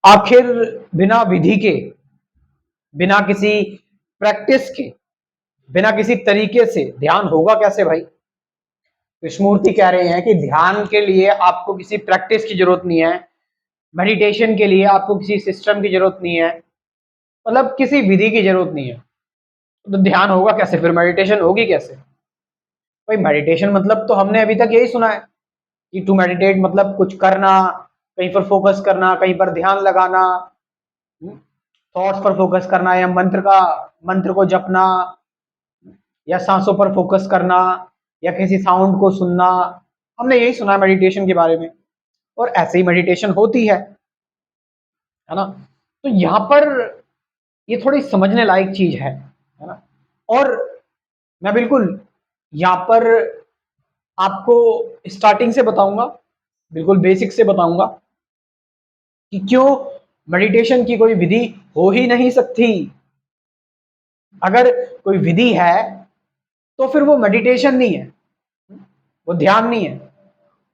आखिर बिना विधि के, बिना किसी प्रैक्टिस के, बिना किसी तरीके से ध्यान होगा कैसे भाई? कृष्णमूर्ति कह रहे हैं कि ध्यान के लिए आपको किसी प्रैक्टिस की जरूरत नहीं है, मेडिटेशन के लिए आपको किसी सिस्टम की जरूरत नहीं है, मतलब किसी विधि की जरूरत नहीं है। तो ध्यान होगा कैसे, फिर मेडिटेशन होगी कैसे? भाई मेडिटेशन मतलब तो हमने अभी तक यही सुना है कि टू मेडिटेट मतलब कुछ करना, कहीं पर फोकस करना, कहीं पर ध्यान लगाना, थॉट्स पर फोकस करना, या मंत्र को जपना, या सांसों पर फोकस करना, या किसी साउंड को सुनना। हमने यही सुना है मेडिटेशन के बारे में, और ऐसे ही मेडिटेशन होती है ना? तो यहाँ पर ये थोड़ी समझने लायक चीज है ना? और मैं बिल्कुल यहाँ पर आपको स्टार्टिंग से बताऊंगा, बिल्कुल बेसिक से बताऊंगा कि क्यों मेडिटेशन की कोई विधि हो ही नहीं सकती। अगर कोई विधि है तो फिर वो मेडिटेशन नहीं है, वो ध्यान नहीं है,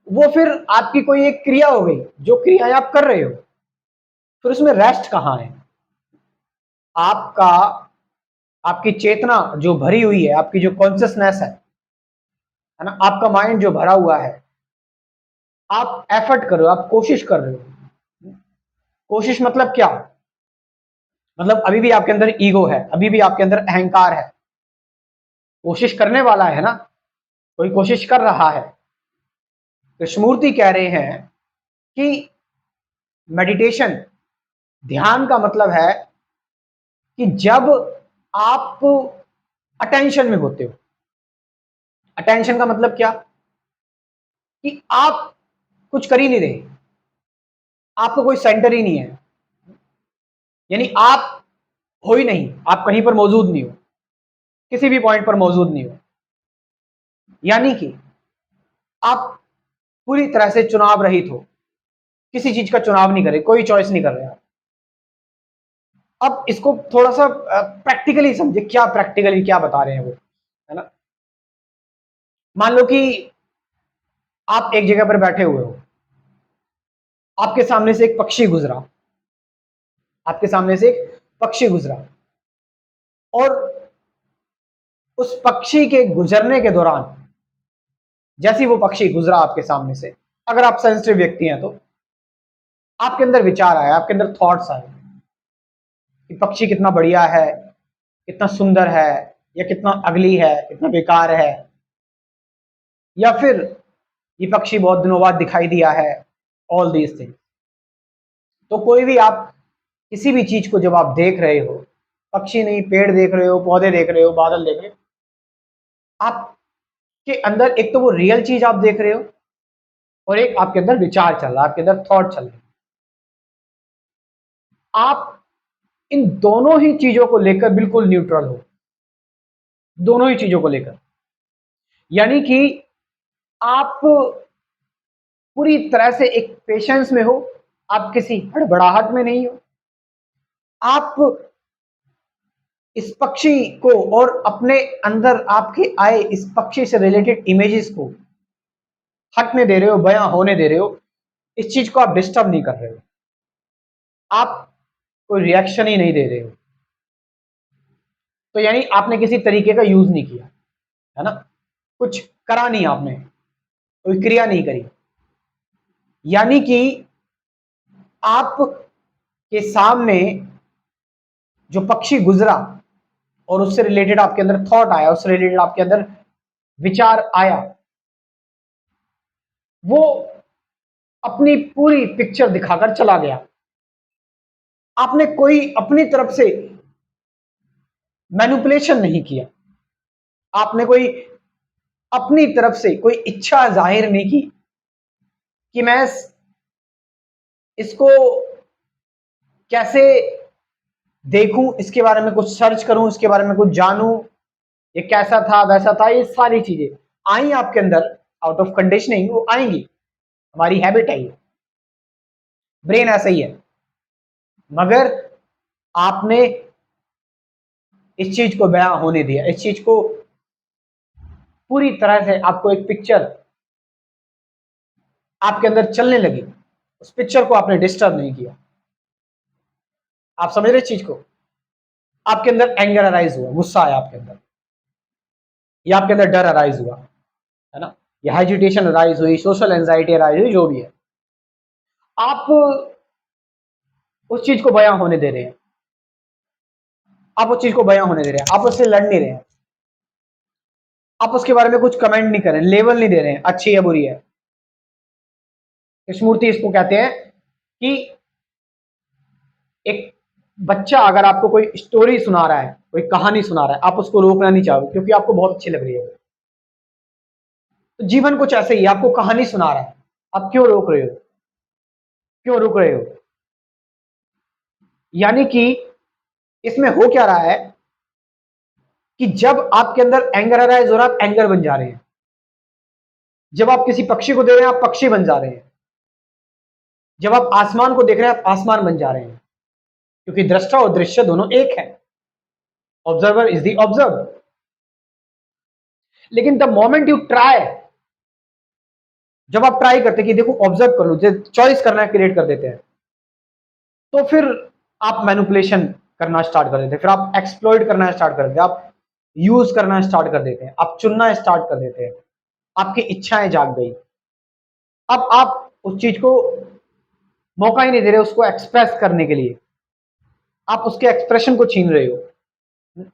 वो फिर आपकी कोई एक क्रिया हो गई, जो क्रियाएं आप कर रहे हो। फिर उसमें रेस्ट कहाँ है? आपका आपकी चेतना जो भरी हुई है, आपकी जो कॉन्शियसनेस है ना, आपका माइंड जो भरा हुआ है, आप एफर्ट कर रहे हो, आप कोशिश कर रहे हो। कोशिश मतलब क्या? मतलब अभी भी आपके अंदर ईगो है, अभी भी आपके अंदर अहंकार है। कोशिश करने वाला है ना, कोई कोशिश कर रहा है। कृष्णमूर्ति कह रहे हैं कि मेडिटेशन, ध्यान का मतलब है कि जब आप अटेंशन में होते हो। अटेंशन का मतलब क्या? कि आप कुछ कर ही नहीं रहे, आपको कोई सेंटर ही नहीं है, यानी आप हो ही नहीं, आप कहीं पर मौजूद नहीं हो, किसी भी पॉइंट पर मौजूद नहीं हो। यानी कि आप पूरी तरह से चुनाव रहित हो, किसी चीज का चुनाव नहीं करे, कोई चॉइस नहीं कर रहे आप। अब इसको थोड़ा सा प्रैक्टिकली समझे, क्या प्रैक्टिकली क्या बता रहे हैं वो, है ना? मान लो कि आप एक जगह पर बैठे हुए हो, आपके सामने से एक पक्षी गुजरा, आपके सामने से एक पक्षी गुजरा, और उस पक्षी के गुजरने के दौरान, जैसे वो पक्षी गुजरा आपके सामने से, अगर आप सेंसिटिव व्यक्ति हैं तो आपके अंदर विचार आया, आपके अंदर थॉट्स आए कि पक्षी कितना बढ़िया है, कितना सुंदर है, या कितना अगली है, कितना बेकार है, या फिर ये पक्षी बहुत दिनों बाद दिखाई दिया है, ऑल दीज थिंग्स। तो कोई भी आप किसी भी चीज को जब आप देख रहे हो, पक्षी नहीं, पेड़ देख रहे हो, पौधे देख रहे हो, बादल देख रहे हो, आपके अंदर एक तो वो रियल चीज आप देख रहे हो, और एक आपके अंदर विचार चल रहा है, आपके अंदर थॉट चल रहे हैं। आप इन दोनों ही चीजों को लेकर बिल्कुल न्यूट्रल हो, दोनों ही चीजों को लेकर। यानी कि आप पूरी तरह से एक पेशेंस में हो, आप किसी हड़बड़ाहट में नहीं हो, आप इस पक्षी को और अपने अंदर आपके आए इस पक्षी से रिलेटेड इमेजेस को हटने दे रहे हो, बयां होने दे रहे हो। इस चीज को आप डिस्टर्ब नहीं कर रहे हो, आप कोई रिएक्शन ही नहीं दे रहे हो। तो यानी आपने किसी तरीके का यूज नहीं किया, है ना? कुछ करा नहीं आपने, कोई क्रिया नहीं करी। यानी कि आप के सामने जो पक्षी गुजरा और उससे रिलेटेड आपके अंदर थॉट आया, उससे रिलेटेड आपके अंदर विचार आया, वो अपनी पूरी पिक्चर दिखाकर चला गया। आपने कोई अपनी तरफ से मैनिपुलेशन नहीं किया, आपने कोई अपनी तरफ से कोई इच्छा जाहिर नहीं की कि मैं इसको कैसे देखूं, इसके बारे में कुछ सर्च करूं, इसके बारे में कुछ जानूं, ये कैसा था, वैसा था। ये सारी चीजें आई आपके अंदर आउट ऑफ कंडीशनिंग, वो आएंगी, हमारी हैबिट है, ये ब्रेन ऐसा ही है। मगर आपने इस चीज को बयां होने दिया, इस चीज को पूरी तरह से, आपको एक पिक्चर आपके अंदर चलने लगी, उस पिक्चर को आपने डिस्टर्ब नहीं किया। आप समझ रहे इस चीज को? आपके अंदर एंगर अराइज हुआ, गुस्सा आया आपके अंदर, या आपके अंदर डर अराइज हुआ, है ना, या हेजिटेशन अराइज हुई, सोशल एंजाइटी अराइज हुई, जो भी है, आप उस चीज को बयां होने दे रहे हैं, आप उस चीज को बयां होने दे रहे हैं, आप उससे लड़ नहीं रहे हैं, आप उसके बारे में कुछ कमेंट नहीं कर रहे हैं, लेवल नहीं दे रहे हैं, अच्छी है बुरी है। स्मृति इसको कहते हैं कि एक बच्चा अगर आपको कोई स्टोरी सुना रहा है, कोई कहानी सुना रहा है, आप उसको रोकना नहीं चाहोगे क्योंकि आपको बहुत अच्छी लग रही है। तो जीवन कुछ ऐसे ही, आपको कहानी सुना रहा है, आप क्यों रोक रहे हो? क्यों रोक रहे हो? यानी कि इसमें हो क्या रहा है कि जब आपके अंदर एंगर अराइज हो रहा है, आप एंगर बन जा रहे हैं। जब आप किसी पक्षी को देख रहे हैं, आप पक्षी बन जा रहे हैं। जब आप आसमान को देख रहे हैं, आप आसमान बन जा रहे हैं, क्योंकि दृष्टा और दृश्य दोनों एक है। Observer is the observe. लेकिन द मोमेंट यू ट्राई, जब आप ट्राई करते कि देखो ऑब्जर्व कर लो, चॉइस करना है, क्रिएट कर देते हैं, तो फिर आप मैनिपुलेशन करना स्टार्ट कर देते हैं, फिर आप एक्सप्लॉइट करना स्टार्ट कर देते हैं, आप यूज करना स्टार्ट कर देते हैं, आप चुनना स्टार्ट कर देते हैं, आपकी इच्छाएं जाग गई। अब आप उस चीज को मौका ही नहीं दे रहे उसको एक्सप्रेस करने के लिए, आप उसके एक्सप्रेशन को छीन रहे हो।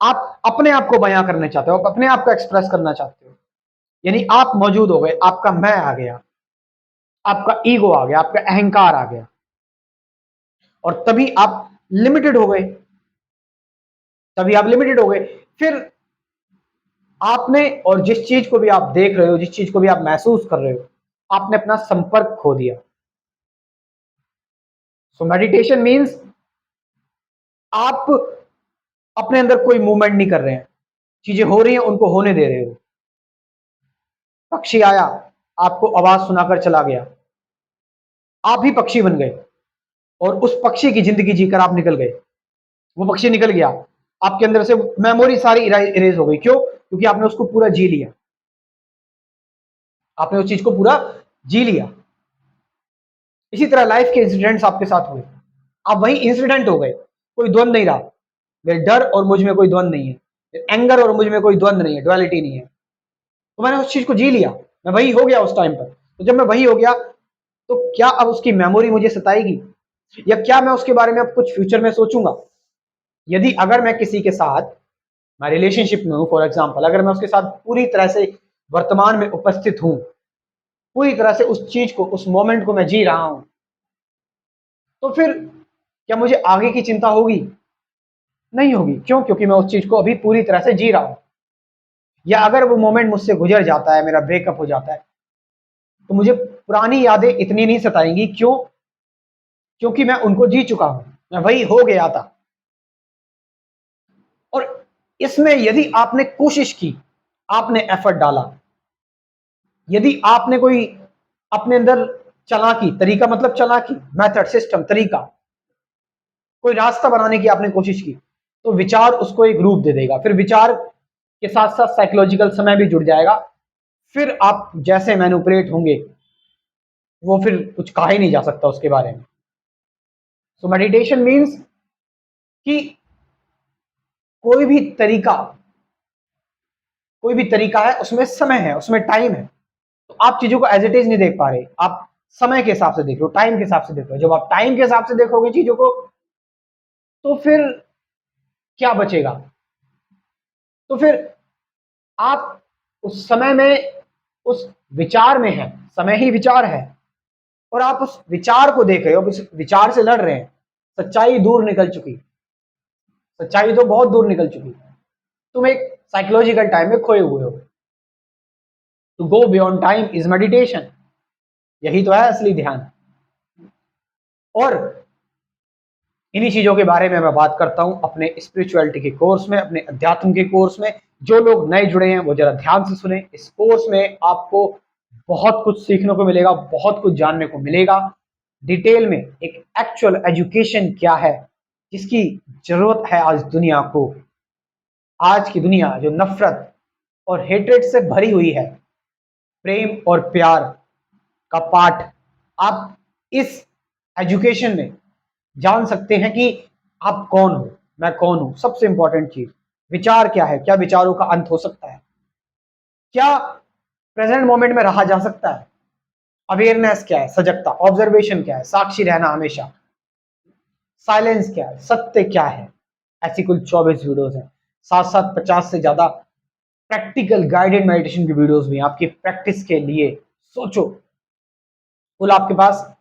आप अपने आप को बयां करना चाहते हो, आप अपने आप को एक्सप्रेस करना चाहते हो, यानी आप मौजूद हो गए, आपका मैं आ गया, आपका ईगो आ गया, आपका अहंकार आ गया, और तभी आप लिमिटेड हो गए, तभी आप लिमिटेड हो गए। फिर आपने, और जिस चीज को भी आप देख रहे हो, जिस चीज को भी आप महसूस कर रहे हो, आपने अपना संपर्क खो दिया। सो मेडिटेशन मीन्स आप अपने अंदर कोई मूवमेंट नहीं कर रहे हैं, चीजें हो रही हैं उनको होने दे रहे हो। पक्षी आया, आपको आवाज सुनाकर चला गया, आप ही पक्षी बन गए, और उस पक्षी की जिंदगी जीकर आप निकल गए। वो पक्षी निकल गया, आपके अंदर से मेमोरी सारी इरेज हो गई। क्यों? क्योंकि आपने उसको पूरा जी लिया, आपने उस चीज को पूरा जी लिया। इसी तरह लाइफ के इंसिडेंट्स आपके साथ हुए, आप वही इंसिडेंट हो गए, कोई द्वंद नहीं रहा। मेरे डर और मुझ में कोई द्वंद नहीं है, एंगर और मुझ में कोई द्वंद नहीं है, डुअलिटी नहीं है। तो मैंने उस चीज को जी लिया, मैं वही हो गया उस टाइम पर। तो जब मैं वही हो गया, तो क्या अब उसकी मेमोरी मुझे सताएगी, या क्या मैं उसके बारे में अब कुछ फ्यूचर में सोचूंगा? यदि अगर मैं किसी के साथ, मैं रिलेशनशिप में हूं फॉर एग्जाम्पल, अगर मैं उसके साथ पूरी तरह से वर्तमान में उपस्थित हूं, पूरी तरह से उस चीज को, उस मोमेंट को मैं जी रहा हूं, तो फिर क्या मुझे आगे की चिंता होगी? नहीं होगी। क्यों? क्योंकि मैं उस चीज को अभी पूरी तरह से जी रहा हूं। या अगर वो मोमेंट मुझसे गुजर जाता है, मेरा ब्रेकअप हो जाता है, तो मुझे पुरानी यादें इतनी नहीं सताएंगी। क्यों? क्योंकि मैं उनको जी चुका हूं, मैं वही हो गया था। और इसमें यदि आपने कोशिश की, आपने एफर्ट डाला, यदि आपने कोई अपने अंदर चालाकी, तरीका मतलब चालाकी, मेथड, सिस्टम, तरीका, कोई रास्ता बनाने की आपने कोशिश की, तो विचार उसको एक रूप दे देगा। फिर विचार के साथ साथ साइकोलॉजिकल समय भी जुड़ जाएगा। फिर आप जैसे मैनिपुलेट होंगे, वो फिर कुछ कहा ही नहीं जा सकता उसके बारे में। सो मेडिटेशन मीन्स कि कोई भी तरीका, कोई भी तरीका है, उसमें समय है, उसमें टाइम है। तो आप चीजों को एज इट इज नहीं देख पा रहे, आप समय के हिसाब से देख रहे हो, टाइम के हिसाब से देख रहे हो। जब आप टाइम के हिसाब से देखोगे चीजों को, तो फिर क्या बचेगा? तो फिर आप उस समय में, उस विचार में है, समय ही विचार है, और आप उस विचार को देख रहे हो, उस विचार से लड़ रहे हैं। सच्चाई दूर निकल चुकी, सच्चाई तो बहुत दूर निकल चुकी। तुम एक साइकोलॉजिकल टाइम में खोए हुए हो। To go beyond time is meditation. यही तो है असली ध्यान। और इन्हीं चीजों के बारे में मैं बात करता हूं अपने स्पिरिचुअलिटी के कोर्स में, अपने अध्यात्म के कोर्स में। जो लोग नए जुड़े हैं वो जरा ध्यान से सुने। इस कोर्स में आपको बहुत कुछ सीखने को मिलेगा, बहुत कुछ जानने को मिलेगा। डिटेल में एक एक्चुअल एजुकेशन क्या है, जिसकी जरूरत है आज दुनिया को। आज की दुनिया जो नफरत और हेट्रेड से भरी हुई है, प्रेम और प्यार का पाठ आप इस एजुकेशन में जान सकते हैं कि आप कौन हो, मैं कौन हूं। सबसे इंपॉर्टेंट चीज, विचार क्या है, क्या विचारों का अंत हो सकता है, क्या प्रेजेंट मोमेंट में रहा जा सकता है, अवेयरनेस क्या है, सजगता, ऑब्जर्वेशन क्या है, साक्षी रहना हमेशा, साइलेंस क्या है, सत्य क्या है। ऐसी कुल 24 वीडियोस हैं, साथ साथ 50 से ज्यादा प्रैक्टिकल गाइडेड मेडिटेशन की वीडियोस भी हैं आपकी प्रैक्टिस के लिए। सोचो, कुल आपके पास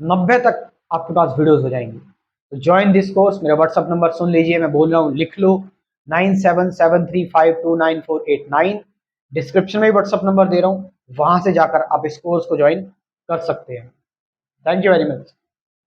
90 तक आपके पास वीडियोस हो जाएंगी। तो ज्वाइन दिस कोर्स। मेरा व्हाट्सअप नंबर सुन लीजिए, मैं बोल रहा हूँ, लिख लो, 9773529489। डिस्क्रिप्शन में भी व्हाट्सअप नंबर दे रहा हूँ, वहां से जाकर आप इस कोर्स को ज्वाइन कर सकते हैं। Thank you very much.